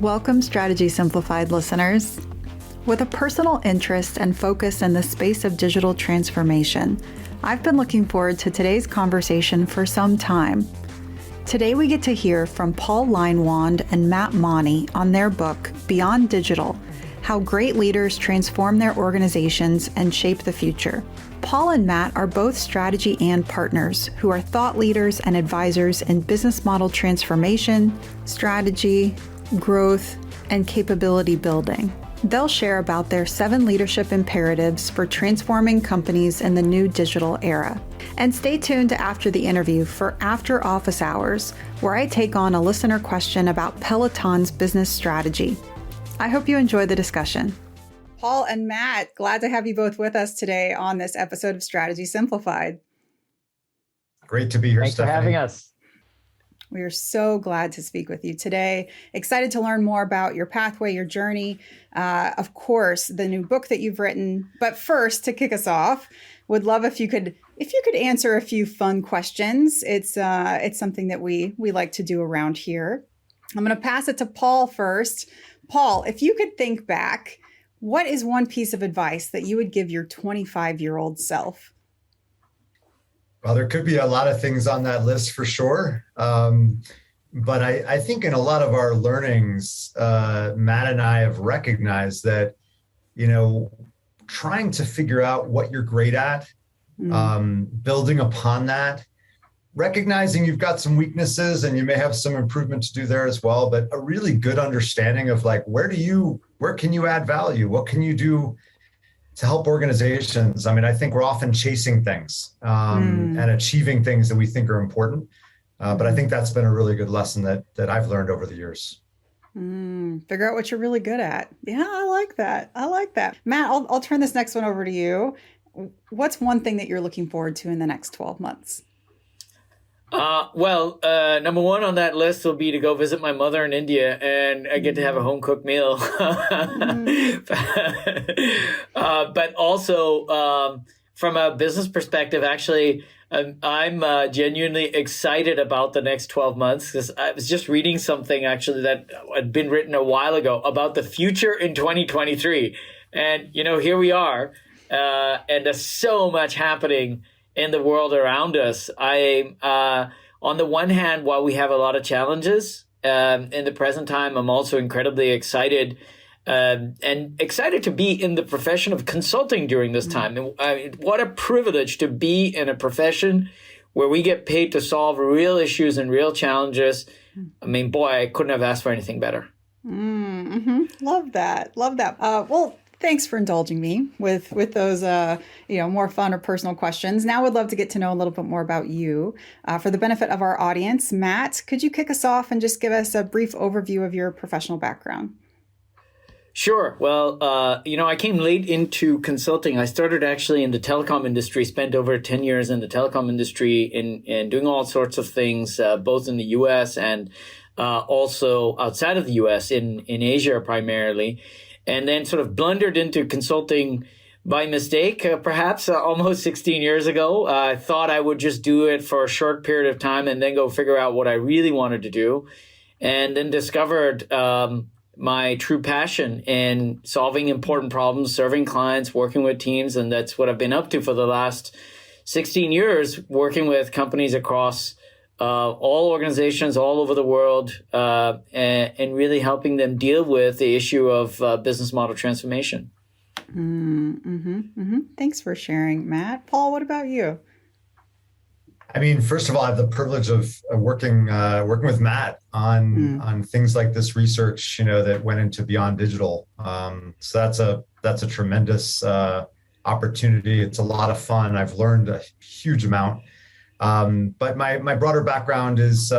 Welcome, Strategy Simplified listeners. With a personal interest and focus in the space of digital transformation, I've been looking forward to today's conversation for some time. Today we get to hear from Paul Leinwand and Matt Monty on their book, Beyond Digital: How Great Leaders Transform Their Organizations and Shape the Future. Paul and Matt are both strategy and partners who are thought leaders and advisors in business model transformation, strategy, growth, and capability building. They'll share about their 7 leadership imperatives for transforming companies in the new digital era. And stay tuned to after the interview for After Office Hours, where I take on a listener question about Peloton's business strategy. I hope you enjoy the discussion. Paul and Matt, glad to have you both with us today on this episode of Strategy Simplified. Great to be here, Thanks Stephanie. for having us. We are so glad to speak with you today. Excited to learn more about your pathway, your journey, of course, the new book that you've written. But first, to kick us off, would love if you could answer a few fun questions. It's something that we like to do around here. I'm going to pass it to Paul first. Paul, if you could think back, what is one piece of advice that you would give your 25-year-old self? Well, there could be a lot of things on that list for sure. But I think in a lot of our learnings, Matt and I have recognized that, trying to figure out what you're great at, building upon that, recognizing you've got some weaknesses and you may have some improvement to do there as well, but a really good understanding of where can you add value? What can you do to help organizations? I mean, I think we're often chasing things and achieving things that we think are important. But I think that's been a really good lesson that I've learned over the years. Figure out what you're really good at. Yeah, I like that. Matt, I'll turn this next one over to you. What's one thing that you're looking forward to in the next 12 months? Number one on that list will be to go visit my mother in India, and I get to have a home cooked meal. But also, from a business perspective, actually, I'm genuinely excited about the next 12 months, because I was just reading something actually that had been written a while ago about the future in 2023. And, here we are, and there's so much happening in the world around us. On the one hand, while we have a lot of challenges in the present time, I'm also incredibly excited and excited to be in the profession of consulting during this time. And what a privilege to be in a profession where we get paid to solve real issues and real challenges. I mean, boy, I couldn't have asked for anything better. Love that. Well, thanks for indulging me with those, more fun or personal questions. Now, I would love to get to know a little bit more about you. For the benefit of our audience, Matt, could you kick us off and just give us a brief overview of your professional background? Sure. Well, I came late into consulting. I started actually in the telecom industry, spent over 10 years in the telecom industry and doing all sorts of things, both in the U.S. and also outside of the U.S., in Asia primarily. And then sort of blundered into consulting by mistake, perhaps almost 16 years ago. I thought I would just do it for a short period of time and then go figure out what I really wanted to do. And then discovered my true passion in solving important problems, serving clients, working with teams. And that's what I've been up to for the last 16 years, working with companies across all organizations all over the world, and really helping them deal with the issue of business model transformation. Thanks for sharing, Matt. Paul, what about you? I mean, first of all, I have the privilege of working with Matt on things like this research, that went into Beyond Digital. So that's a tremendous opportunity. It's a lot of fun. I've learned a huge amount. But my broader background is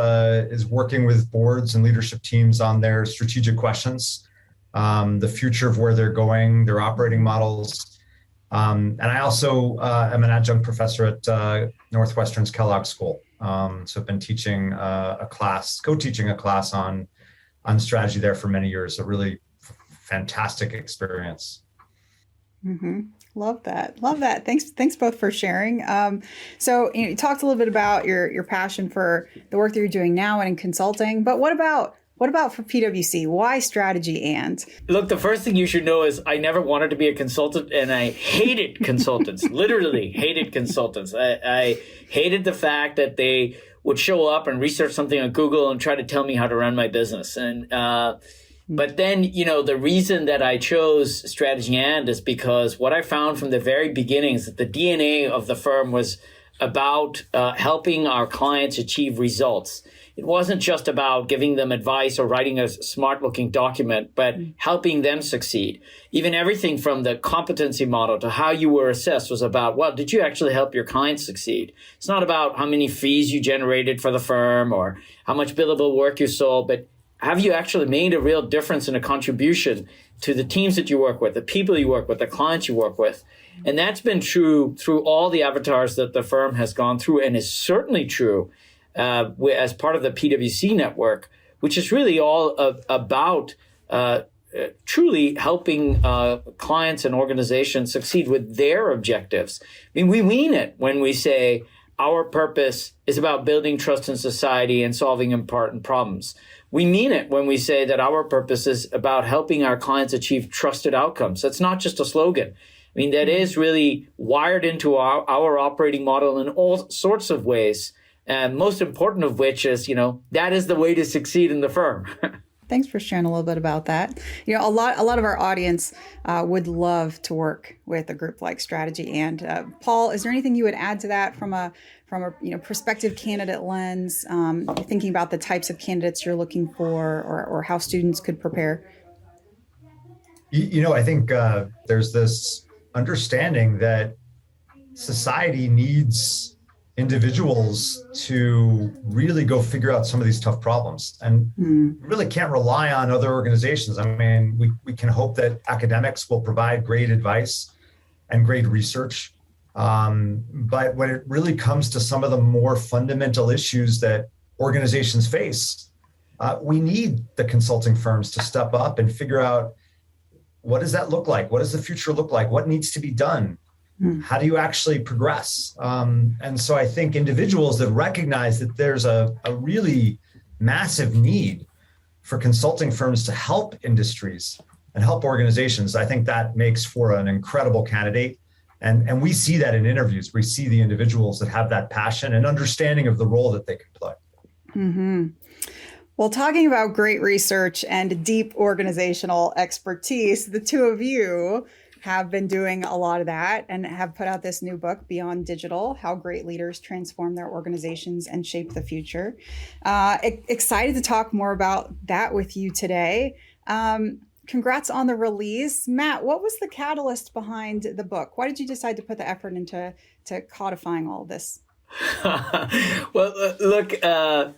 working with boards and leadership teams on their strategic questions, the future of where they're going, their operating models. And I also am an adjunct professor at Northwestern's Kellogg School. So I've been teaching co-teaching a class on strategy there for many years. A really fantastic experience. Love that. Thanks both for sharing. So you talked a little bit about your passion for the work that you're doing now and in consulting, but what about What about for PwC? Why strategy and? Look, the first thing you should know is I never wanted to be a consultant, and I hated consultants, literally hated consultants. I hated the fact that they would show up and research something on Google and try to tell me how to run my business. And but then, the reason that I chose strategy and is because what I found from the very beginning is that the DNA of the firm was about helping our clients achieve results. It wasn't just about giving them advice or writing a smart looking document, but helping them succeed. Even everything from the competency model to how you were assessed was about, well, did you actually help your clients succeed? It's not about how many fees you generated for the firm or how much billable work you sold, but have you actually made a real difference and a contribution to the teams that you work with, the people you work with, the clients you work with? And that's been true through all the avatars that the firm has gone through, and is certainly true as part of the PwC network, which is really all about truly helping clients and organizations succeed with their objectives. I mean, we mean it when we say our purpose is about building trust in society and solving important problems. We mean it when we say that our purpose is about helping our clients achieve trusted outcomes. That's not just a slogan. I mean, that is really wired into our operating model in all sorts of ways. And most important of which is, that is the way to succeed in the firm. Thanks for sharing a little bit about that. A lot of our audience would love to work with a group like Strategy. And Paul, is there anything you would add to that from a prospective candidate lens, thinking about the types of candidates you're looking for, or how students could prepare? I think there's this understanding that society needs individuals to really go figure out some of these tough problems, and really can't rely on other organizations. I mean, we can hope that academics will provide great advice and great research. But when it really comes to some of the more fundamental issues that organizations face, we need the consulting firms to step up and figure out, what does that look like? What does the future look like? What needs to be done? How do you actually progress? And so I think individuals that recognize that there's a really massive need for consulting firms to help industries and help organizations, I think that makes for an incredible candidate. And we see that in interviews. We see the individuals that have that passion and understanding of the role that they can play. Mm-hmm. Well, talking about great research and deep organizational expertise, the two of you have been doing a lot of that and have put out this new book, Beyond Digital: How Great Leaders Transform Their Organizations and Shape the Future. Excited to talk more about that with you today. Congrats on the release. Matt, what was the catalyst behind the book? Why did you decide to put the effort into codifying all of this? Well, look,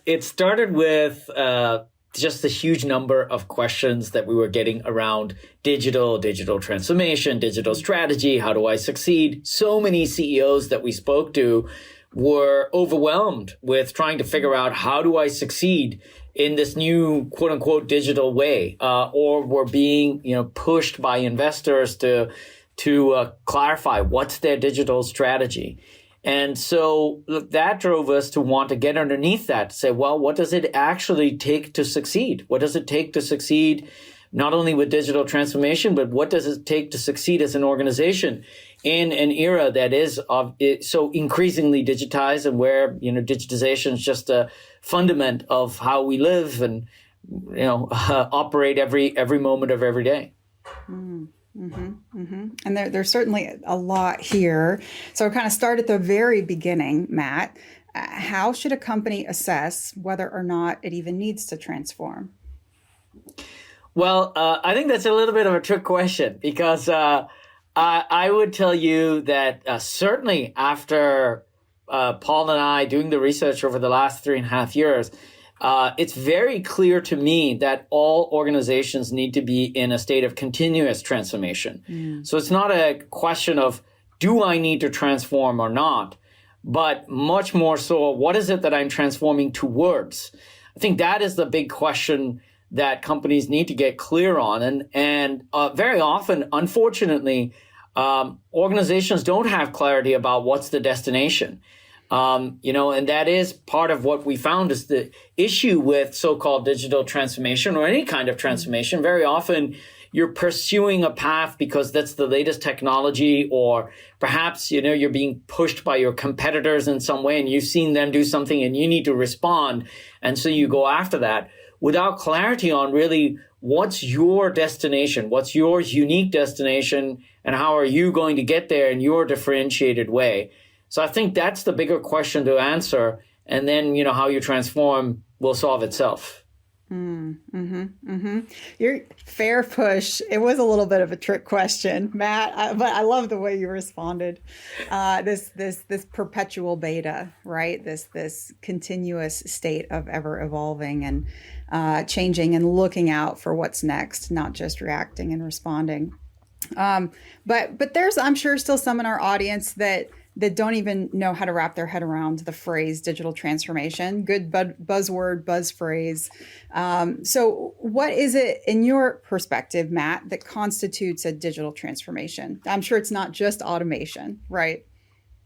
it started with just the huge number of questions that we were getting around digital transformation, digital strategy. How do I succeed? So many CEOs that we spoke to were overwhelmed with trying to figure out, how do I succeed in this new quote unquote digital way, or were being, pushed by investors to clarify what's their digital strategy. And so that drove us to want to get underneath that, to say, well, what does it actually take to succeed? What does it take to succeed not only with digital transformation, but what does it take to succeed as an organization in an era that is so increasingly digitized, and where, digitization is just a fundament of how we live and, operate every moment of every day. Mm-hmm, mm-hmm. And there's certainly a lot here. So kind of start at the very beginning, Matt. How should a company assess whether or not it even needs to transform? Well, I think that's a little bit of a trick question, because I would tell you that certainly after Paul and I doing the research over the last 3.5 years, it's very clear to me that all organizations need to be in a state of continuous transformation. So it's not a question of, do I need to transform or not, but much more so, what is it that I'm transforming towards? I think that is the big question that companies need to get clear on. And very often, unfortunately, organizations don't have clarity about what's the destination. And that is part of what we found is the issue with so-called digital transformation or any kind of transformation. Very often you're pursuing a path because that's the latest technology, or perhaps, you're being pushed by your competitors in some way and you've seen them do something and you need to respond. And so you go after that without clarity on really what's your destination, what's your unique destination, and how are you going to get there in your differentiated way. So I think that's the bigger question to answer. And then, how you transform will solve itself. Your fair push. It was a little bit of a trick question, Matt, but I love the way you responded. This perpetual beta, right? This continuous state of ever evolving and changing and looking out for what's next, not just reacting and responding. But there's, I'm sure, still some in our audience that don't even know how to wrap their head around the phrase digital transformation. Good buzzword, buzz phrase. So what is it, in your perspective, Matt, that constitutes a digital transformation? I'm sure it's not just automation, right?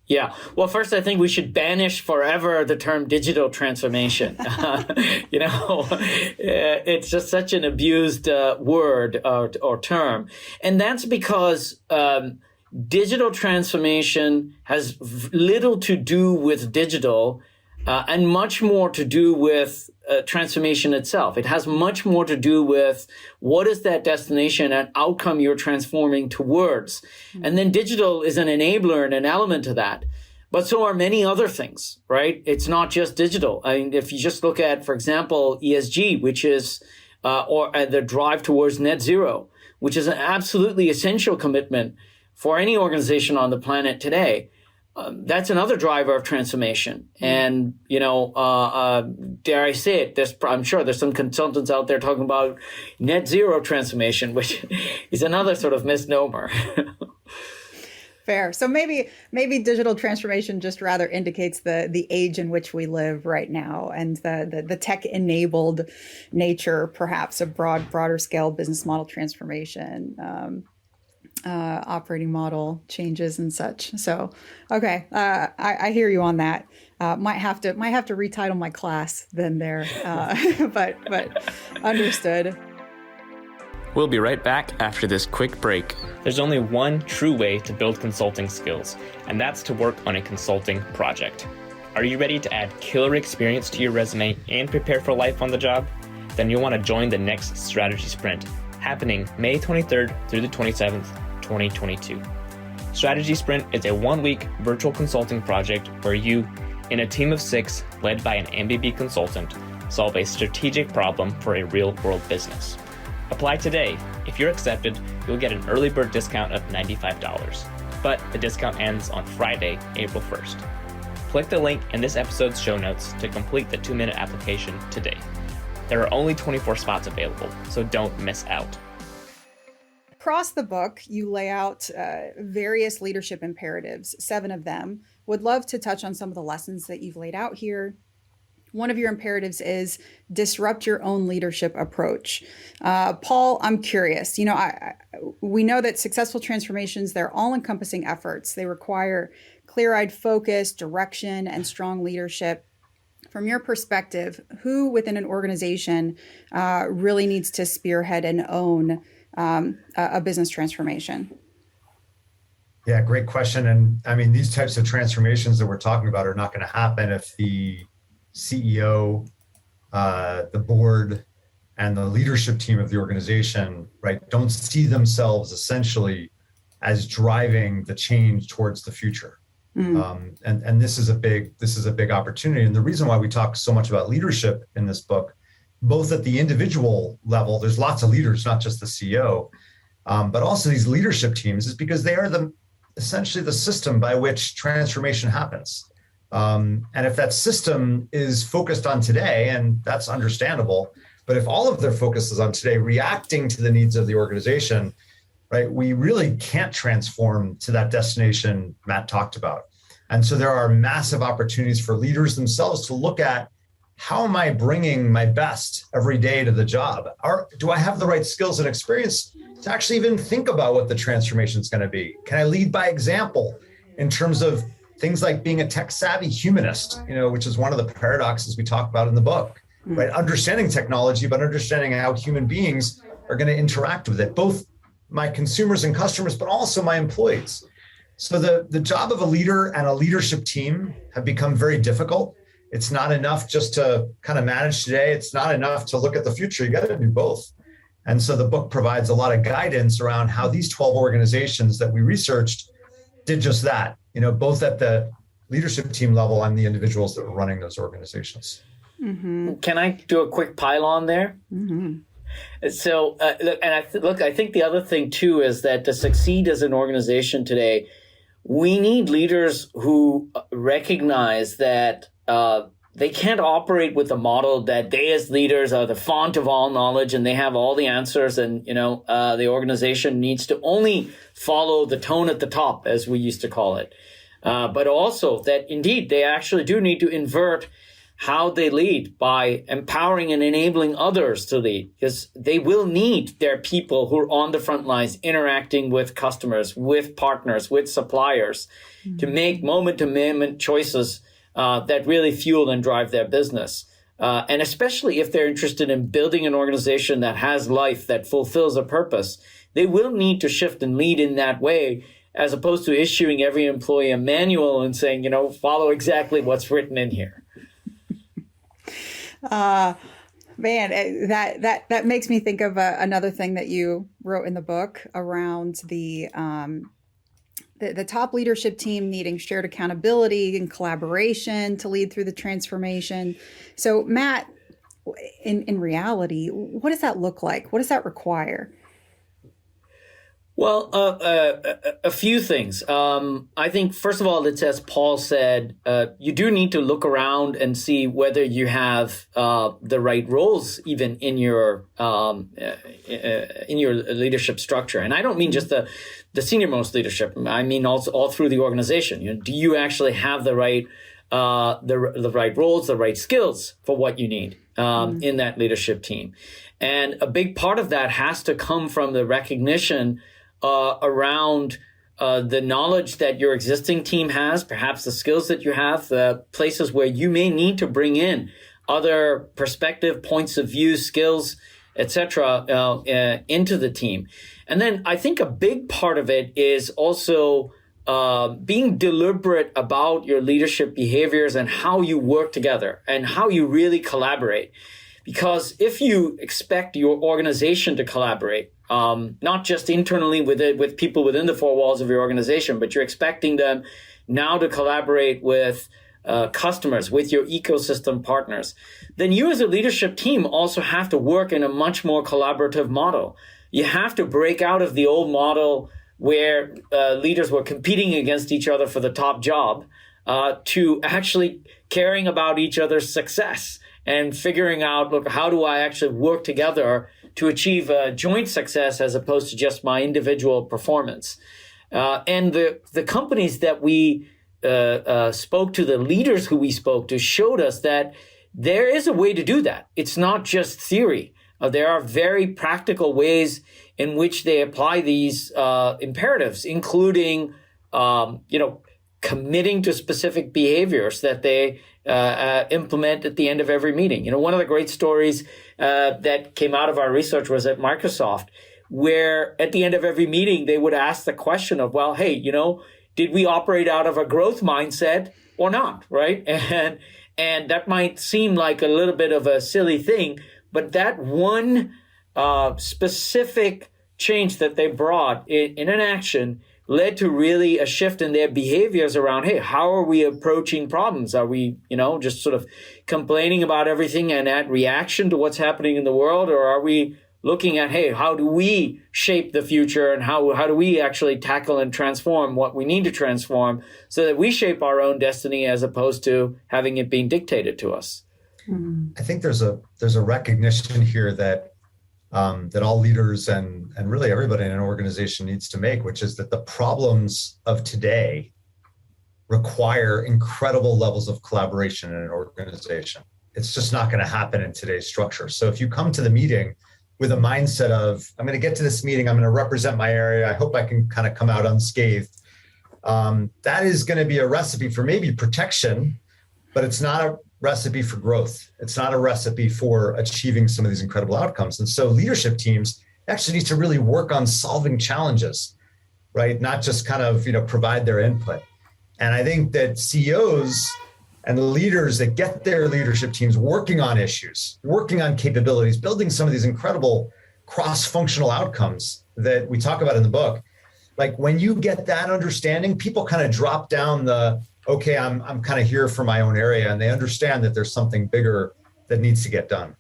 Yeah. Well, first, I think we should banish forever the term digital transformation. It's just such an abused word or term. And that's because digital transformation has little to do with digital and much more to do with transformation itself. It has much more to do with what is that destination and outcome you're transforming towards. And then digital is an enabler and an element to that. But so are many other things, right? It's not just digital. I mean, if you just look at, for example, ESG, which is or the drive towards net zero, which is an absolutely essential commitment for any organization on the planet today, that's another driver of transformation. And, dare I say it, I'm sure there's some consultants out there talking about net zero transformation, which is another sort of misnomer. Fair. So maybe digital transformation just rather indicates the age in which we live right now, and the tech-enabled nature, perhaps, of broader scale business model transformation. Operating model changes and such. So, okay, I hear you on that. Might have to retitle my class then there, but understood. We'll be right back after this quick break. There's only one true way to build consulting skills, and that's to work on a consulting project. Are you ready to add killer experience to your resume and prepare for life on the job? Then you'll want to join the next Strategy Sprint, happening May 23rd through the 27th, 2022. Strategy Sprint is a 1-week virtual consulting project where you, in a team of 6 led by an MBB consultant, solve a strategic problem for a real-world business. Apply today. If you're accepted, you'll get an early bird discount of $95, but the discount ends on Friday, April 1st. Click the link in this episode's show notes to complete the 2-minute application today. There are only 24 spots available, so don't miss out. Across the book, you lay out various leadership imperatives, 7 of them. Would love to touch on some of the lessons that you've laid out here. One of your imperatives is disrupt your own leadership approach. Paul, I'm curious. We know that successful transformations, they're all-encompassing efforts. They require clear-eyed focus, direction, and strong leadership. From your perspective, who within an organization really needs to spearhead and own a business transformation? Yeah, great question. And I mean, these types of transformations that we're talking about are not going to happen if the CEO, the board, and the leadership team of the organization, right, don't see themselves essentially as driving the change towards the future. And this is a big opportunity. And the reason why we talk so much about leadership in this book, both at the individual level, there's lots of leaders, not just the CEO, but also these leadership teams, is because they are essentially the system by which transformation happens. And if that system is focused on today, and that's understandable, but if all of their focus is on today, reacting to the needs of the organization, right, we really can't transform to that destination Matt talked about. And so there are massive opportunities for leaders themselves to look at, how am I bringing my best every day to the job? Or do I have the right skills and experience to actually even think about what the transformation is going to be? Can I lead by example in terms of things like being a tech savvy humanist, which is one of the paradoxes we talk about in the book, right? Understanding technology, but understanding how human beings are going to interact with it, both my consumers and customers, but also my employees. So the job of a leader and a leadership team have become very difficult. It's not enough just to kind of manage today. It's not enough to look at the future. You got to do both. And so the book provides a lot of guidance around how these 12 organizations that we researched did just that, both at the leadership team level and the individuals that were running those organizations. Mm-hmm. Can I do a quick pile-on there? Mm-hmm. So, I think the other thing too is that to succeed as an organization today, we need leaders who recognize that they can't operate with a model that they as leaders are the font of all knowledge and they have all the answers, and the organization needs to only follow the tone at the top, as we used to call it. But also that indeed they actually do need to invert how they lead by empowering and enabling others to lead, because they will need their people who are on the front lines interacting with customers, with partners, with suppliers to make moment-to-moment choices that really fuel and drive their business. And especially if they're interested in building an organization that has life, that fulfills a purpose, they will need to shift and lead in that way, as opposed to issuing every employee a manual and saying, follow exactly what's written in here. Man, that makes me think of another thing that you wrote in the book around the top leadership team needing shared accountability and collaboration to lead through the transformation. So, Matt, in reality, what does that look like? What does that require? Well, a few things. I think, first of all, it's as Paul said, you do need to look around and see whether you have the right roles even in your leadership structure. And I don't mean just the senior-most leadership. I mean also all through the organization. Do you actually have the right the right roles, the right skills for what you need in that leadership team? And a big part of that has to come from the recognition around the knowledge that your existing team has, perhaps the skills that you have, the places where you may need to bring in other perspective, points of view, skills, etc., into the team. And then I think a big part of it is also being deliberate about your leadership behaviors and how you work together and how you really collaborate. Because if you expect your organization to collaborate, not just internally with people within the four walls of your organization, but you're expecting them now to collaborate with customers, with your ecosystem partners, then you as a leadership team also have to work in a much more collaborative model. You have to break out of the old model where leaders were competing against each other for the top job to actually caring about each other's success and figuring out, look, how do I actually work together to achieve a joint success as opposed to just my individual performance? And the companies that we spoke to, the leaders who we spoke to, showed us that there is a way to do that. It's not just theory. There are very practical ways in which they apply these imperatives, including, committing to specific behaviors that they implement at the end of every meeting. One of the great stories that came out of our research was at Microsoft, where at the end of every meeting, they would ask the question of, well, hey, did we operate out of a growth mindset or not, right? And that might seem like a little bit of a silly thing, but that one specific change that they brought in an action led to really a shift in their behaviors around, hey, how are we approaching problems? Are we, just sort of complaining about everything and add reaction to what's happening in the world? Or are we looking at, hey, how do we shape the future and how do we actually tackle and transform what we need to transform so that we shape our own destiny as opposed to having it being dictated to us? I think there's a recognition here that that all leaders and really everybody in an organization needs to make, which is that the problems of today require incredible levels of collaboration in an organization. It's just not going to happen in today's structure. So if you come to the meeting with a mindset of, I'm going to get to this meeting, I'm going to represent my area, I hope I can kind of come out unscathed, that is going to be a recipe for maybe protection, but it's not a recipe for growth. It's not a recipe for achieving some of these incredible outcomes. And so leadership teams actually need to really work on solving challenges, right? Not just kind of, provide their input. And I think that CEOs and the leaders that get their leadership teams working on issues, working on capabilities, building some of these incredible cross-functional outcomes that we talk about in the book. Like when you get that understanding, people kind of drop down okay, I'm kind of here for my own area, and they understand that there's something bigger that needs to get done.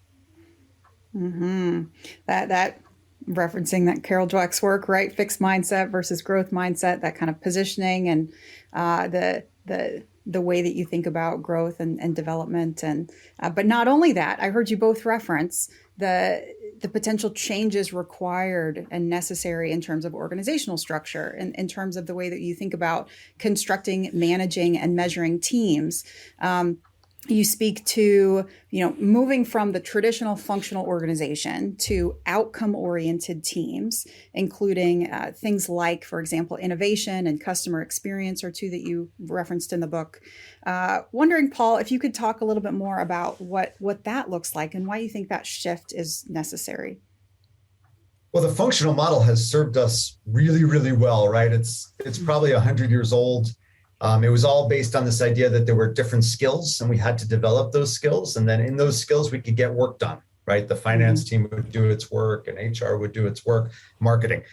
Mm-hmm. That referencing that Carol Dweck's work, right? Fixed mindset versus growth mindset, that kind of positioning and the way that you think about growth and development. And but not only that, I heard you both reference the potential changes required and necessary in terms of organizational structure and in terms of the way that you think about constructing, managing, and measuring teams. You speak to, moving from the traditional functional organization to outcome-oriented teams, including things like, for example, innovation and customer experience are two that you referenced in the book. Wondering, Paul, if you could talk a little bit more about what that looks like and why you think that shift is necessary. Well, the functional model has served us really, really well, right? It's probably 100 years old. It was all based on this idea that there were different skills and we had to develop those skills. And then in those skills, we could get work done, right? The finance team would do its work and HR would do its work, marketing.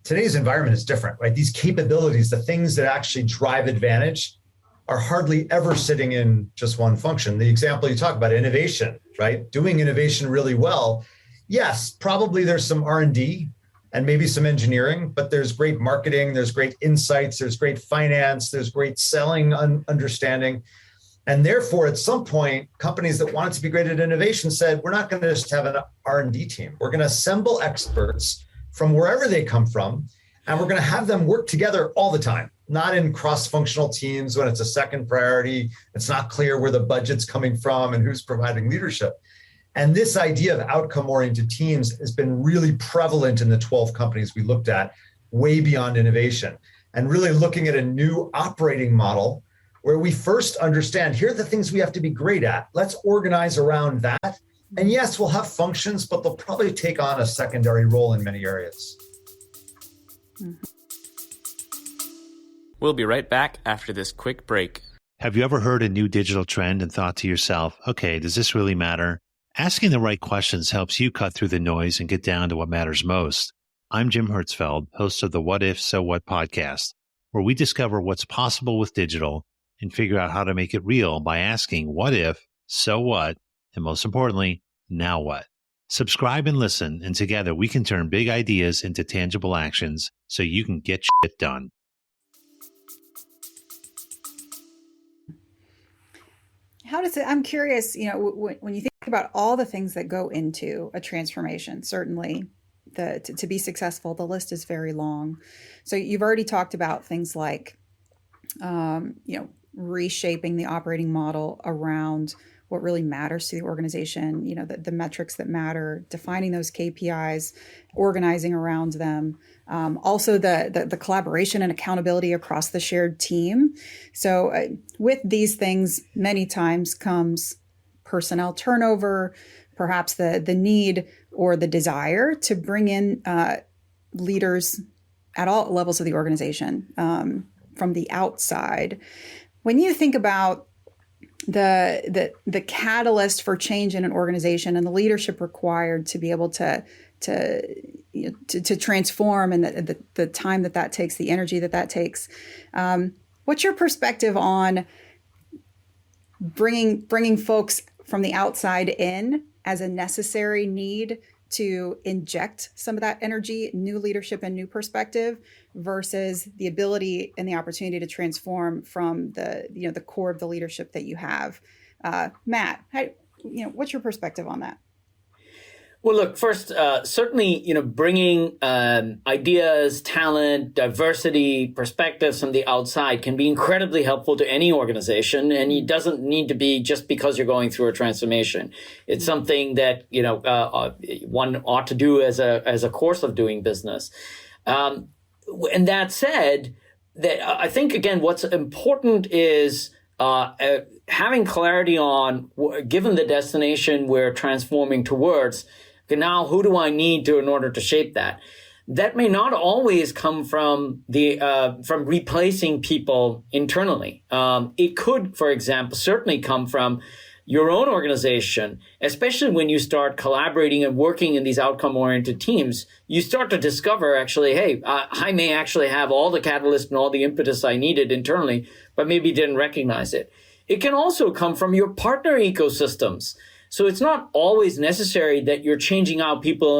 Today's environment is different, right? These capabilities, the things that actually drive advantage are hardly ever sitting in just one function. The example you talk about, innovation, right? Doing innovation really well. Yes, probably there's some R&D and maybe some engineering, but there's great marketing, there's great insights, there's great finance, there's great selling understanding. And therefore, at some point, companies that wanted to be great at innovation said, we're not going to just have an R&D team. We're going to assemble experts from wherever they come from, and we're going to have them work together all the time, not in cross-functional teams when it's a second priority. It's not clear where the budget's coming from and who's providing leadership. And this idea of outcome-oriented teams has been really prevalent in the 12 companies we looked at, way beyond innovation, and really looking at a new operating model where we first understand, here are the things we have to be great at. Let's organize around that. And yes, we'll have functions, but they'll probably take on a secondary role in many areas. We'll be right back after this quick break. Have you ever heard a new digital trend and thought to yourself, okay, does this really matter? Asking the right questions helps you cut through the noise and get down to what matters most. I'm Jim Hertzfeld, host of the What If, So What podcast, where we discover what's possible with digital and figure out how to make it real by asking what if, so what, and most importantly, now what? Subscribe and listen, and together we can turn big ideas into tangible actions so you can get shit done. I'm curious, when you think about all the things that go into a transformation, certainly to be successful, the list is very long. So you've already talked about things like, reshaping the operating model around what really matters to the organization, the metrics that matter, defining those KPIs, organizing around them. Also the collaboration and accountability across the shared team. So with these things, many times comes personnel turnover, perhaps the need or the desire to bring in leaders at all levels of the organization from the outside. When you think about the catalyst for change in an organization and the leadership required to be able to transform and the time that takes, the energy that takes, what's your perspective on bringing folks from the outside in as a necessary need to inject some of that energy, new leadership and new perspective, versus the ability and the opportunity to transform from the core of the leadership that you have? Matt, what's your perspective on that? Well, look, first, certainly, bringing ideas, talent, diversity, perspectives from the outside can be incredibly helpful to any organization. And it doesn't need to be just because you're going through a transformation. It's something that, one ought to do as a course of doing business. And that said, I think, again, what's important is having clarity on, given the destination we're transforming towards, okay, now who do I need in order to shape that? That may not always come from from replacing people internally. It could, for example, certainly come from your own organization, especially when you start collaborating and working in these outcome-oriented teams. You start to discover, actually, hey, I may actually have all the catalyst and all the impetus I needed internally, but maybe didn't recognize it. It can also come from your partner ecosystems. So it's not always necessary that you're changing out people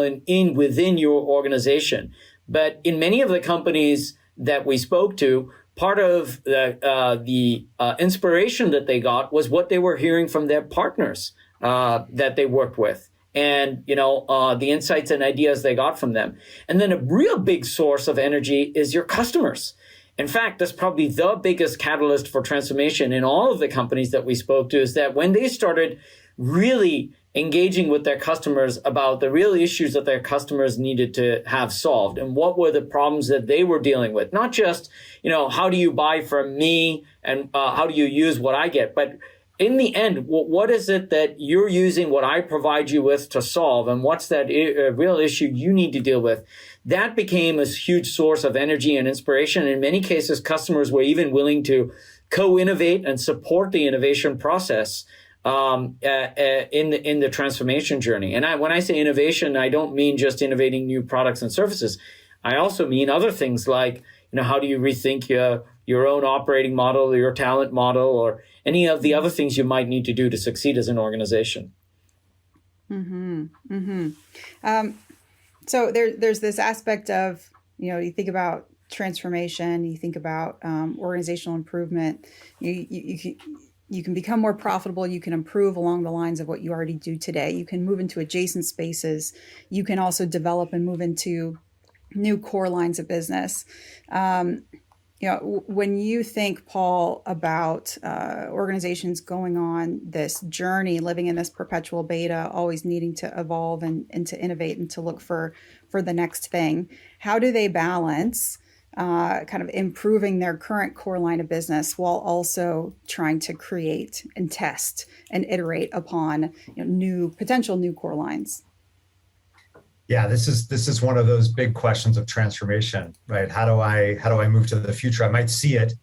within your organization. But in many of the companies that we spoke to, part of the inspiration that they got was what they were hearing from their partners that they worked with, and the insights and ideas they got from them. And then a real big source of energy is your customers. In fact, that's probably the biggest catalyst for transformation in all of the companies that we spoke to, is that when they started really engaging with their customers about the real issues that their customers needed to have solved and what were the problems that they were dealing with. Not just, how do you buy from me and how do you use what I get, but in the end, what is it that you're using what I provide you with to solve, and what's that real issue you need to deal with? That became a huge source of energy and inspiration. In many cases, customers were even willing to co-innovate and support the innovation process in the transformation journey. And when I say innovation, I don't mean just innovating new products and services. I also mean other things like, how do you rethink your own operating model, your talent model, or any of the other things you might need to do to succeed as an organization. Mm-hmm. Mm-hmm. So there's this aspect of, you think about transformation, you think about organizational improvement, you can become more profitable. You can improve along the lines of what you already do today. You can move into adjacent spaces. You can also develop and move into new core lines of business. When you think, Paul, about organizations going on this journey, living in this perpetual beta, always needing to evolve and to innovate and to look for the next thing, how do they balance kind of improving their current core line of business while also trying to create and test and iterate upon potential new core lines? Yeah, this is one of those big questions of transformation, right? How do I move to the future? I might see it,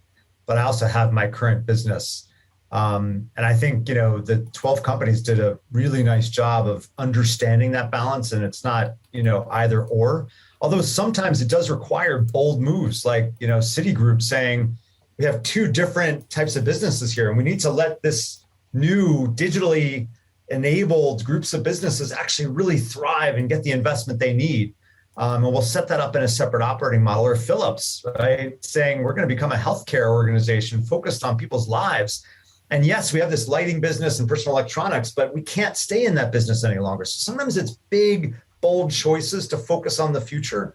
but I also have my current business. And I think, the 12 companies did a really nice job of understanding that balance. And it's not, either or, although sometimes it does require bold moves, like, Citigroup saying, we have two different types of businesses here, and we need to let this new digitally enabled groups of businesses actually really thrive and get the investment they need. And we'll set that up in a separate operating model. Or Philips, right, saying we're going to become a healthcare organization focused on people's lives. And yes, we have this lighting business and personal electronics, but we can't stay in that business any longer. So sometimes it's big, bold choices to focus on the future.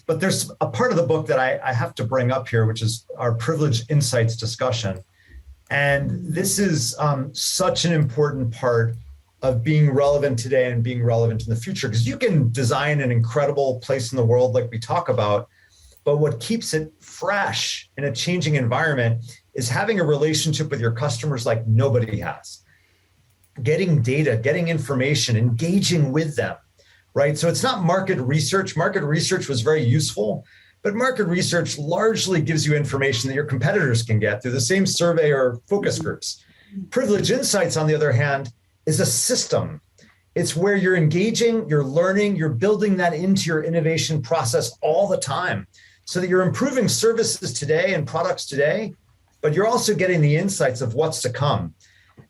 But there's a part of the book that I have to bring up here, which is our privileged insights discussion. And this is such an important part of being relevant today and being relevant in the future, because you can design an incredible place in the world like we talk about, but what keeps it fresh in a changing environment is having a relationship with your customers like nobody has. Getting data, getting information, engaging with them, right? So it's not market research. Market research was very useful, but market research largely gives you information that your competitors can get through the same survey or focus groups. Privileged insights, on the other hand, is a system. It's where you're engaging, you're learning, you're building that into your innovation process all the time so that you're improving services today and products today, but you're also getting the insights of what's to come.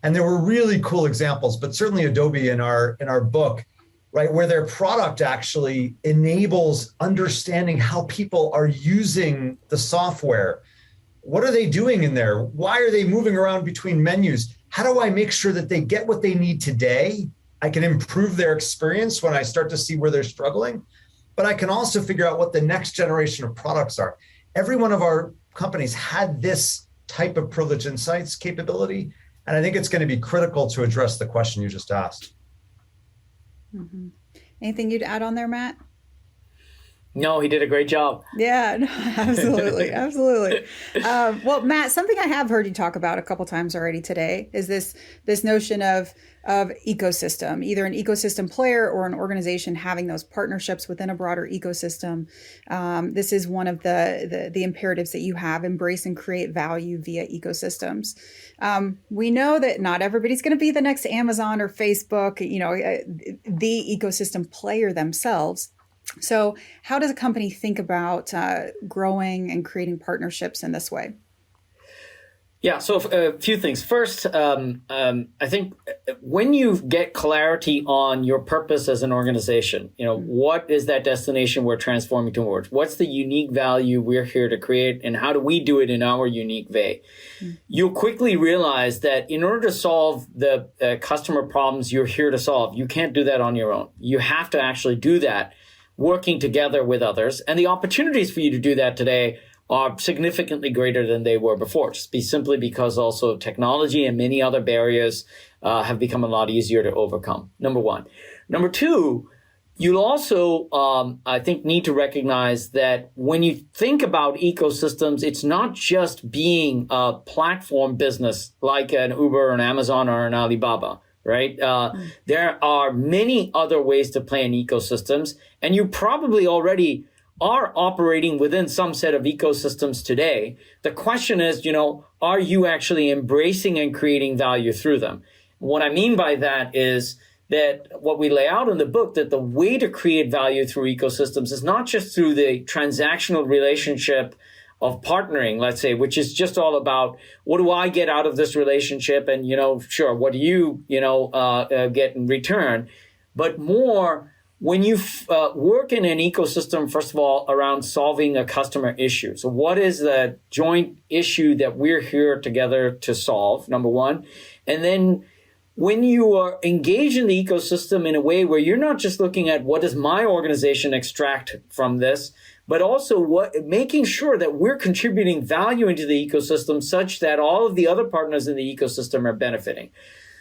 And there were really cool examples, but certainly Adobe in our book, right, where their product actually enables understanding how people are using the software. What are they doing in there? Why are they moving around between menus? How do I make sure that they get what they need today? I can improve their experience when I start to see where they're struggling, but I can also figure out what the next generation of products are. Every one of our companies had this type of privileged insights capability, and I think it's going to be critical to address the question you just asked. Mm-hmm. Anything you'd add on there, Matt? No, he did a great job. Yeah, no, absolutely, absolutely. Well, Matt, something I have heard you talk about a couple times already today is this notion of ecosystem, either an ecosystem player or an organization having those partnerships within a broader ecosystem. This is one of the imperatives that you have: embrace and create value via ecosystems. We know that not everybody's going to be the next Amazon or Facebook, the ecosystem player themselves. So how does a company think about growing and creating partnerships in this way? Yeah, so a few things. First, I think when you get clarity on your purpose as an organization, what is that destination we're transforming towards? What's the unique value we're here to create, and how do we do it in our unique way? You'll quickly realize that in order to solve the customer problems you're here to solve, you can't do that on your own. You have to actually do that working together with others. And the opportunities for you to do that today are significantly greater than they were before, simply because also technology and many other barriers have become a lot easier to overcome, number one. Number two, you'll also, I think, need to recognize that when you think about ecosystems, it's not just being a platform business like an Uber, an Amazon, or an Alibaba. Right? There are many other ways to play in ecosystems, and you probably already are operating within some set of ecosystems today. The question is, are you actually embracing and creating value through them? What I mean by that is that what we lay out in the book, that the way to create value through ecosystems is not just through the transactional relationship of partnering, let's say, which is just all about what do I get out of this relationship, and sure, what do you get in return, but more when you work in an ecosystem, first of all, around solving a customer issue. So what is the joint issue that we're here together to solve, number one, and then when you are engaged in the ecosystem in a way where you're not just looking at what does my organization extract from this, but also making sure that we're contributing value into the ecosystem such that all of the other partners in the ecosystem are benefiting.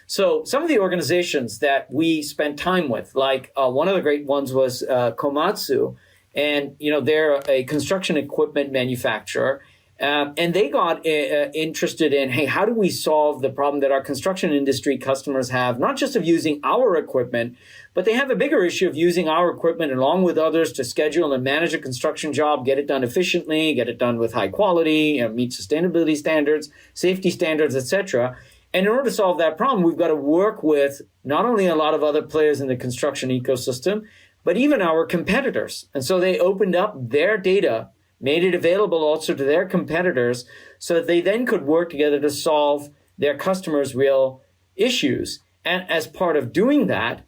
So some of the organizations that we spent time with, like one of the great ones was Komatsu, and they're a construction equipment manufacturer. And they got interested in, hey, how do we solve the problem that our construction industry customers have, not just of using our equipment, but they have a bigger issue of using our equipment along with others to schedule and manage a construction job, get it done efficiently, get it done with high quality, meet sustainability standards, safety standards, etc. And in order to solve that problem, we've got to work with not only a lot of other players in the construction ecosystem, but even our competitors. And so they opened up their data, made it available also to their competitors so that they then could work together to solve their customers' real issues. And as part of doing that,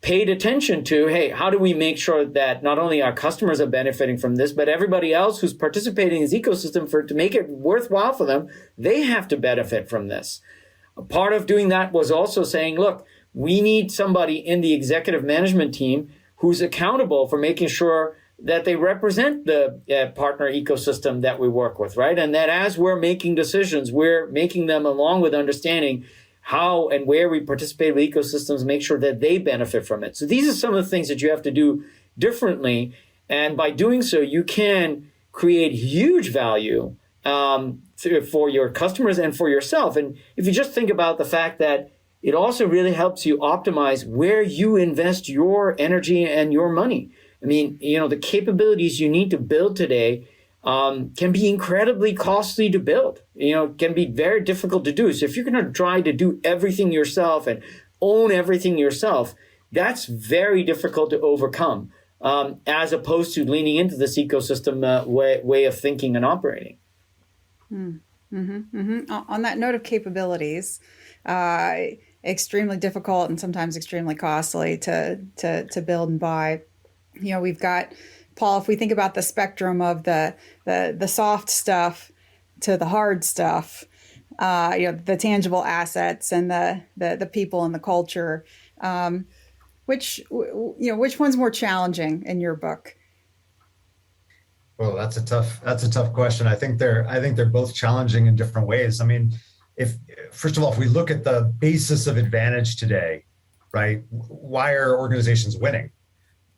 paid attention to, hey, how do we make sure that not only our customers are benefiting from this, but everybody else who's participating in this ecosystem, to make it worthwhile for them, they have to benefit from this. A part of doing that was also saying, look, we need somebody in the executive management team who's accountable for making sure that they represent the partner ecosystem that we work with, right? And that as we're making decisions, we're making them along with understanding how and where we participate with ecosystems, make sure that they benefit from it. So these are some of the things that you have to do differently. And by doing so, you can create huge value for your customers and for yourself. And if you just think about the fact that it also really helps you optimize where you invest your energy and your money. I mean, the capabilities you need to build today can be incredibly costly to build, can be very difficult to do. So if you're going to try to do everything yourself and own everything yourself, that's very difficult to overcome, as opposed to leaning into this ecosystem way of thinking and operating. On that note of capabilities, extremely difficult and sometimes extremely costly to build and buy. We've got, Paul, if we think about the spectrum of the soft stuff to the hard stuff, the tangible assets and the people and the culture, which one's more challenging in your book? Well, that's a tough question. I think they're both challenging in different ways. I mean, if we look at the basis of advantage today, right? Why are organizations winning?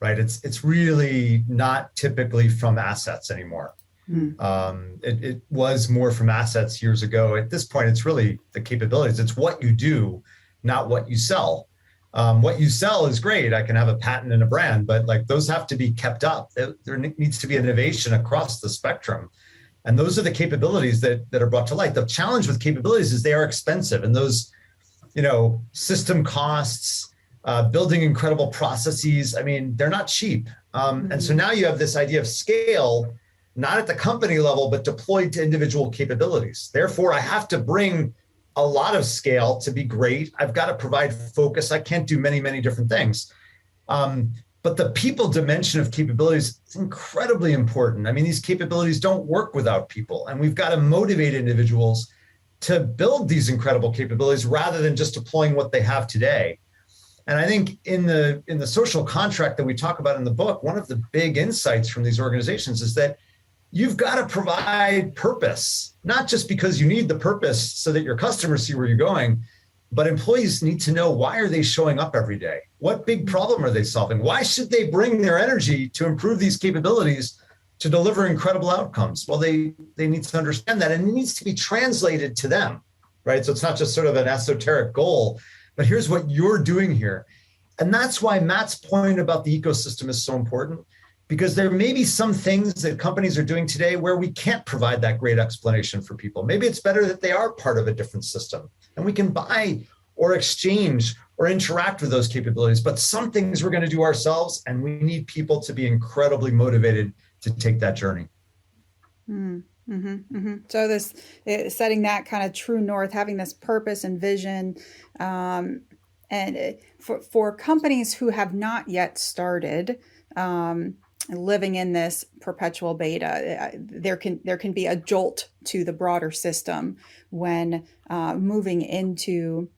right? It's really not typically from assets anymore. It was more from assets years ago. At this point, it's really the capabilities. It's what you do, not what you sell. What you sell is great. I can have a patent and a brand, but like those have to be kept up. There needs to be innovation across the spectrum. And those are the capabilities that are brought to light. The challenge with capabilities is they are expensive, and those, system costs, building incredible processes. I mean, they're not cheap. And so now you have this idea of scale, not at the company level, but deployed to individual capabilities. Therefore, I have to bring a lot of scale to be great. I've got to provide focus. I can't do many, many different things. But the people dimension of capabilities is incredibly important. I mean, these capabilities don't work without people, and we've got to motivate individuals to build these incredible capabilities rather than just deploying what they have today. And I think in the social contract that we talk about in the book, one of the big insights from these organizations is that you've got to provide purpose, not just because you need the purpose so that your customers see where you're going, but employees need to know, why are they showing up every day? What big problem are they solving? Why should they bring their energy to improve these capabilities to deliver incredible outcomes? Well, they need to understand that, and it needs to be translated to them, right? So it's not just sort of an esoteric goal, but here's what you're doing here. And that's why Matt's point about the ecosystem is so important, because there may be some things that companies are doing today where we can't provide that great explanation for people. Maybe it's better that they are part of a different system and we can buy or exchange or interact with those capabilities. But some things we're going to do ourselves, and we need people to be incredibly motivated to take that journey. So this setting that kind of true north, having this purpose and vision, and for companies who have not yet started living in this perpetual beta, there can be a jolt to the broader system when moving into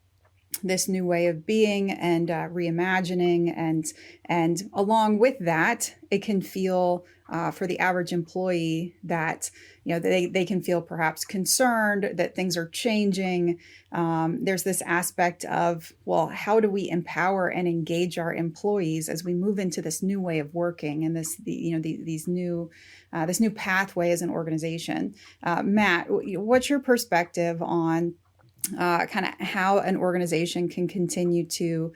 this new way of being and reimagining, and along with that, it can feel for the average employee that they can feel perhaps concerned that things are changing. There's this aspect of, well, how do we empower and engage our employees as we move into this new way of working and this new pathway as an organization? Matt, what's your perspective on kind of how an organization can continue to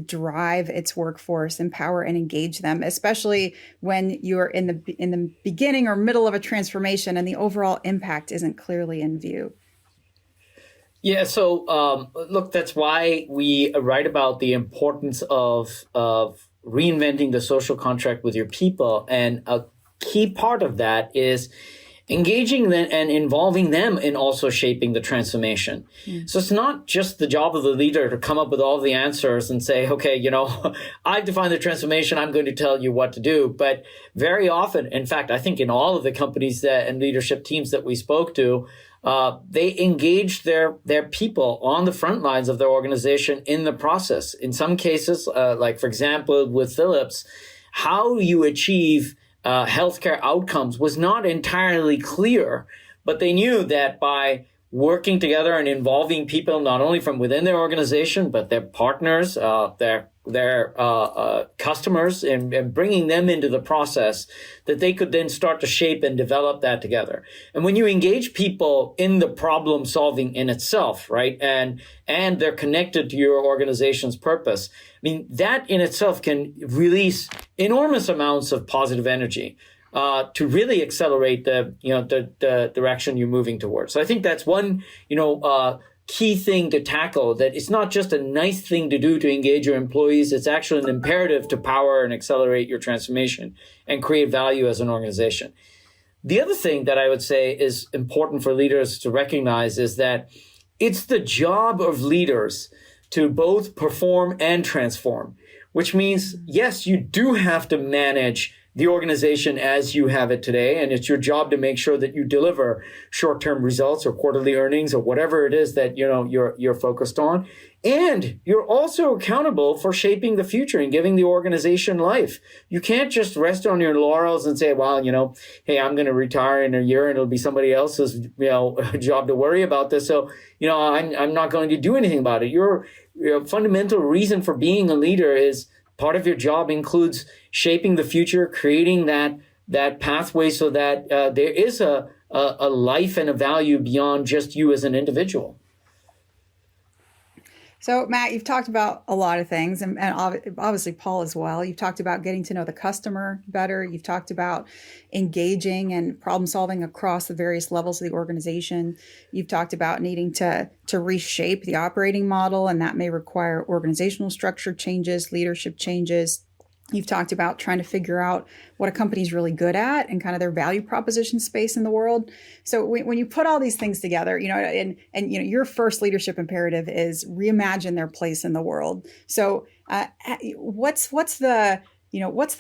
drive its workforce, empower and engage them, especially when you're in the beginning or middle of a transformation and the overall impact isn't clearly in view? Yeah, so look, that's why we write about the importance of reinventing the social contract with your people, and a key part of that is engaging them and involving them in also shaping the transformation. So it's not just the job of the leader to come up with all the answers and say, okay, I've defined the transformation, I'm going to tell you what to do. But very often, in fact, I think in all of the companies and leadership teams that we spoke to, they engage their people on the front lines of their organization in the process. In some cases, like for example, with Philips, how you achieve healthcare outcomes was not entirely clear, but they knew that by working together and involving people not only from within their organization, but their partners, their customers, and bringing them into the process, that they could then start to shape and develop that together. And when you engage people in the problem solving in itself, right, and they're connected to your organization's purpose, I mean, that in itself can release enormous amounts of positive energy to really accelerate the direction you're moving towards. So I think that's one, key thing to tackle, that it's not just a nice thing to do to engage your employees. It's actually an imperative to power and accelerate your transformation and create value as an organization. The other thing that I would say is important for leaders to recognize is that it's the job of leaders to both perform and transform, which means, yes, you do have to manage the organization as you have it today, and it's your job to make sure that you deliver short-term results or quarterly earnings or whatever it is that you're focused on. And you're also accountable for shaping the future and giving the organization life. You can't just rest on your laurels and say, well, hey, I'm going to retire in a year and it'll be somebody else's job to worry about this. So, I'm not going to do anything about it. Your fundamental reason for being a leader is part of your job includes shaping the future, creating that pathway so that there is a life and a value beyond just you as an individual. So, Matt, you've talked about a lot of things, and obviously Paul as well. You've talked about getting to know the customer better. You've talked about engaging and problem solving across the various levels of the organization. You've talked about needing to reshape the operating model, and that may require organizational structure changes, leadership changes. You've talked about trying to figure out what a company's really good at and kind of their value proposition space in the world. So when you put all these things together, and your first leadership imperative is reimagine their place in the world. So what's the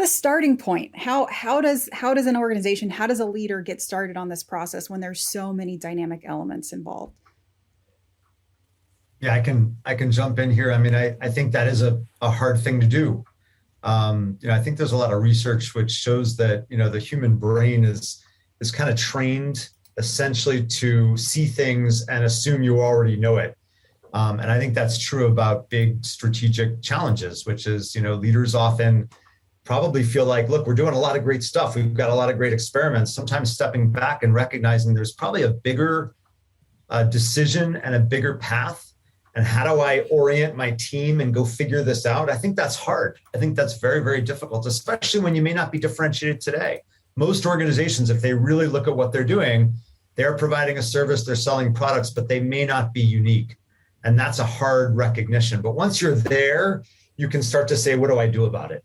starting point? How does an organization, how does a leader get started on this process when there's so many dynamic elements involved? Yeah, I can jump in here. I mean, I think that is a hard thing to do. I think there's a lot of research which shows that, the human brain is kind of trained essentially to see things and assume you already know it. And I think that's true about big strategic challenges, which is, leaders often probably feel like, look, we're doing a lot of great stuff. We've got a lot of great experiments, sometimes stepping back and recognizing there's probably a bigger decision and a bigger path. And how do I orient my team and go figure this out? I think that's hard. I think that's very, very difficult, especially when you may not be differentiated today. Most organizations, if they really look at what they're doing, they're providing a service, they're selling products, but they may not be unique. And that's a hard recognition. But once you're there, you can start to say, what do I do about it?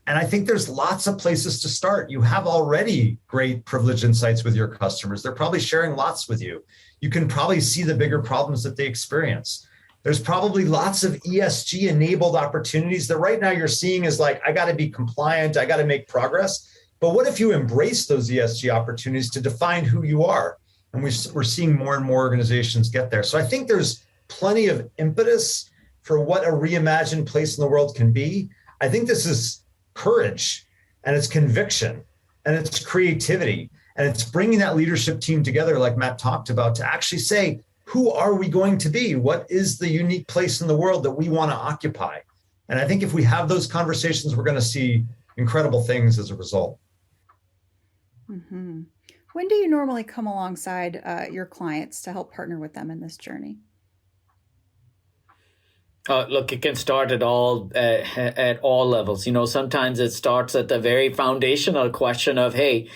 And I think there's lots of places to start. You have already great privileged insights with your customers. They're probably sharing lots with you. You can probably see the bigger problems that they experience. There's probably lots of ESG enabled opportunities that right now you're seeing as like, I got to be compliant, I got to make progress. But what if you embrace those ESG opportunities to define who you are? And we're seeing more and more organizations get there. So I think there's plenty of impetus for what a reimagined place in the world can be. I think this is courage, and it's conviction, and it's creativity, and it's bringing that leadership team together, like Matt talked about, to actually say, who are we going to be? What is the unique place in the world that we want to occupy? And I think if we have those conversations, we're going to see incredible things as a result. Mm-hmm. When do you normally come alongside your clients to help partner with them in this journey? Look, it can start at all levels. Sometimes it starts at the very foundational question of, hey,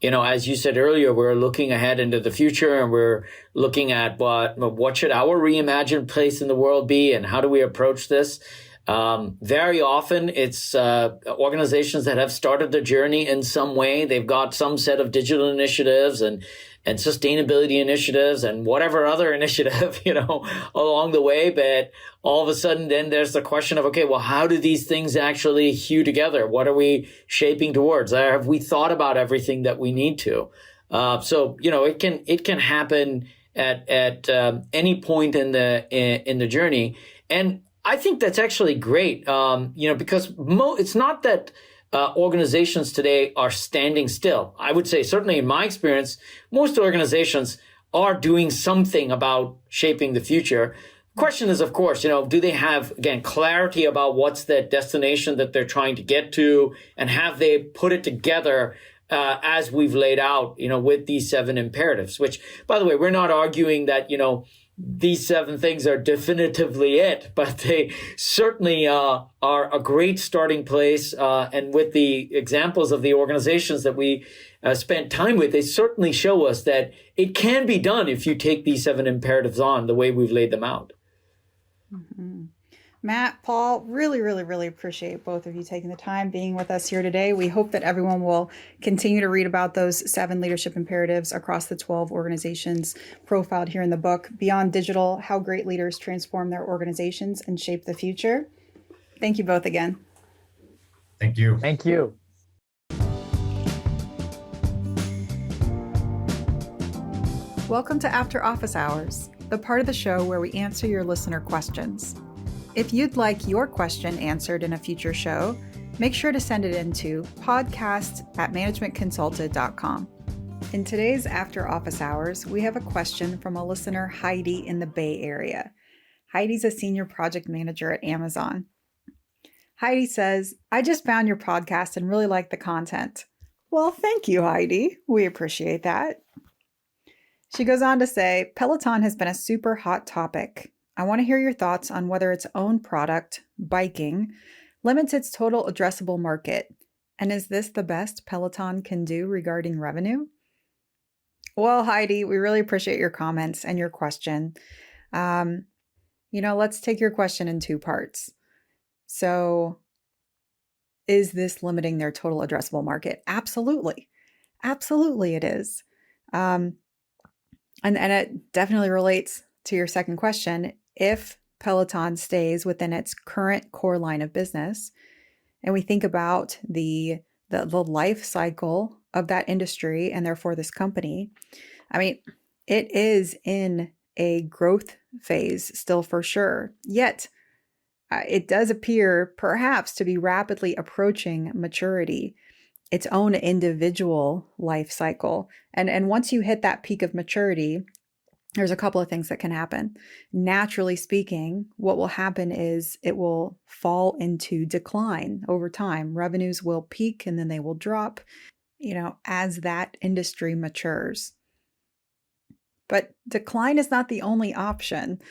as you said earlier, we're looking ahead into the future, and we're looking at what should our reimagined place in the world be, and how do we approach this? Very often it's organizations that have started the journey in some way. They've got some set of digital initiatives and sustainability initiatives and whatever other initiative, along the way. But all of a sudden, then there's the question of, okay, well, how do these things actually hew together? What are we shaping towards? Have we thought about everything that we need to? So it can happen at any point in the journey. And I think that's actually great, because it's not that organizations today are standing still. I would say, certainly in my experience, most organizations are doing something about shaping the future. Question is, of course, do they have, again, clarity about what's the destination that they're trying to get to, and have they put it together as we've laid out, with these 7 imperatives, which, by the way, we're not arguing that, these 7 things are definitively it, but they certainly are a great starting place. And with the examples of the organizations that we spent time with, they certainly show us that it can be done if you take these 7 imperatives on the way we've laid them out. Mm-hmm. Matt, Paul, really, really, really appreciate both of you taking the time being with us here today. We hope that everyone will continue to read about those 7 leadership imperatives across the 12 organizations profiled here in the book, Beyond Digital: How Great Leaders Transform Their Organizations and Shape the Future. Thank you both again. Thank you. Thank you. Welcome to After Office Hours, the part of the show where we answer your listener questions. If you'd like your question answered in a future show, make sure to send it in to podcast@managementconsulted.com. In today's After Office Hours, we have a question from a listener, Heidi, in the Bay Area. Heidi's a senior project manager at Amazon. Heidi says, I just found your podcast and really like the content. Well, thank you, Heidi. We appreciate that. She goes on to say, Peloton has been a super hot topic. I want to hear your thoughts on whether its own product, biking, limits its total addressable market. And is this the best Peloton can do regarding revenue? Well, Heidi, we really appreciate your comments and your question. Let's take your question in two parts. So, is this limiting their total addressable market? Absolutely. Absolutely it is. And it definitely relates to your second question. If Peloton stays within its current core line of business, and we think about the life cycle of that industry and therefore this company, it is in a growth phase still for sure. Yet, it does appear perhaps to be rapidly approaching maturity, its own individual life cycle. And once you hit that peak of maturity, there's a couple of things that can happen. Naturally speaking, what will happen is it will fall into decline over time. Revenues will peak and then they will drop, as that industry matures. But decline is not the only option.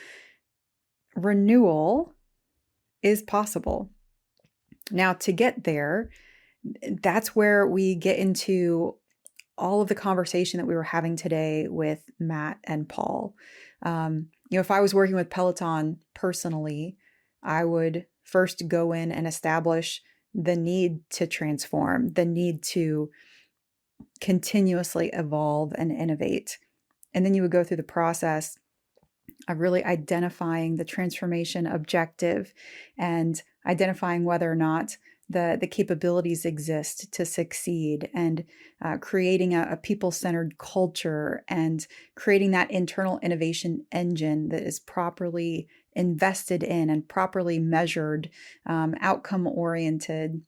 Renewal is possible. Now, to get there, that's where we get into all of the conversation that we were having today with Matt and Paul. If I was working with Peloton personally, I would first go in and establish the need to transform, the need to continuously evolve and innovate. And then you would go through the process of really identifying the transformation objective and identifying whether or not the capabilities exist to succeed, and creating a people-centered culture and creating that internal innovation engine that is properly invested in and properly measured, outcome-oriented,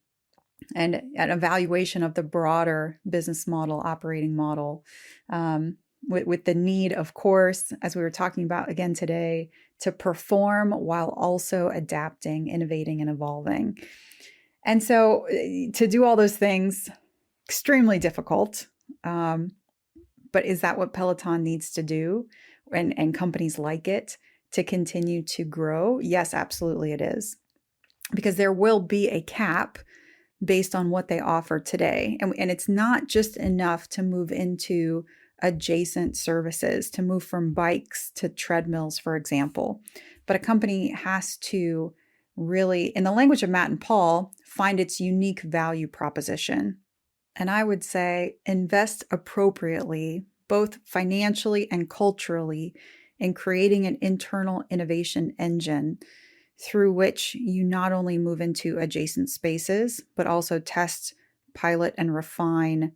and an evaluation of the broader business model, operating model, with the need, of course, as we were talking about again today, to perform while also adapting, innovating, and evolving. And so to do all those things, extremely difficult. But is that what Peloton needs to do, and companies like it, to continue to grow? Yes, absolutely it is. Because there will be a cap based on what they offer today. And it's not just enough to move into adjacent services, to move from bikes to treadmills, for example. But a company has to really, in the language of Matt and Paul, find its unique value proposition. And I would say invest appropriately, both financially and culturally, in creating an internal innovation engine through which you not only move into adjacent spaces, but also test, pilot, and refine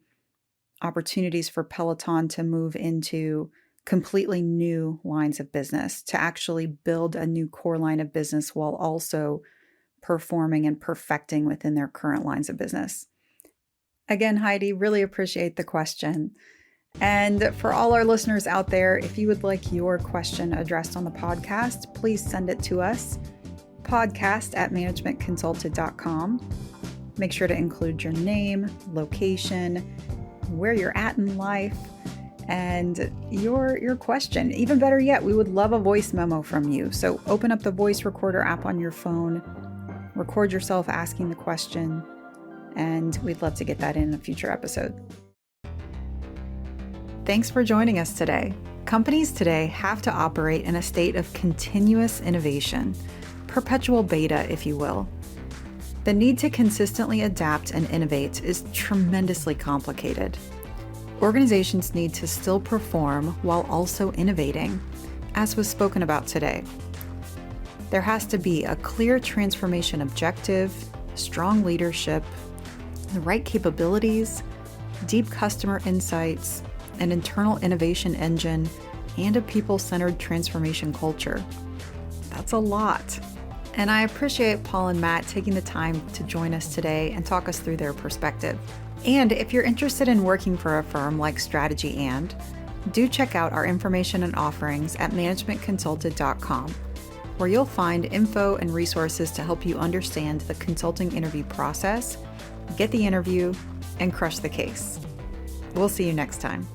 opportunities for Peloton to move into completely new lines of business, to actually build a new core line of business while also performing and perfecting within their current lines of business. Again, Heidi, really appreciate the question. And for all our listeners out there, if you would like your question addressed on the podcast, please send it to us, podcast@managementconsulted.com. Make sure to include your name, location, where you're at in life, and your question. Even better yet, we would love a voice memo from you. So open up the voice recorder app on your phone, record yourself asking the question, and we'd love to get that in a future episode. Thanks for joining us today. Companies today have to operate in a state of continuous innovation, perpetual beta, if you will. The need to consistently adapt and innovate is tremendously complicated. Organizations need to still perform while also innovating, as was spoken about today. There has to be a clear transformation objective, strong leadership, the right capabilities, deep customer insights, an internal innovation engine, and a people-centered transformation culture. That's a lot. And I appreciate Paul and Matt taking the time to join us today and talk us through their perspective. And if you're interested in working for a firm like Strategy & do check out our information and offerings at managementconsulted.com. where you'll find info and resources to help you understand the consulting interview process, get the interview, and crush the case. We'll see you next time.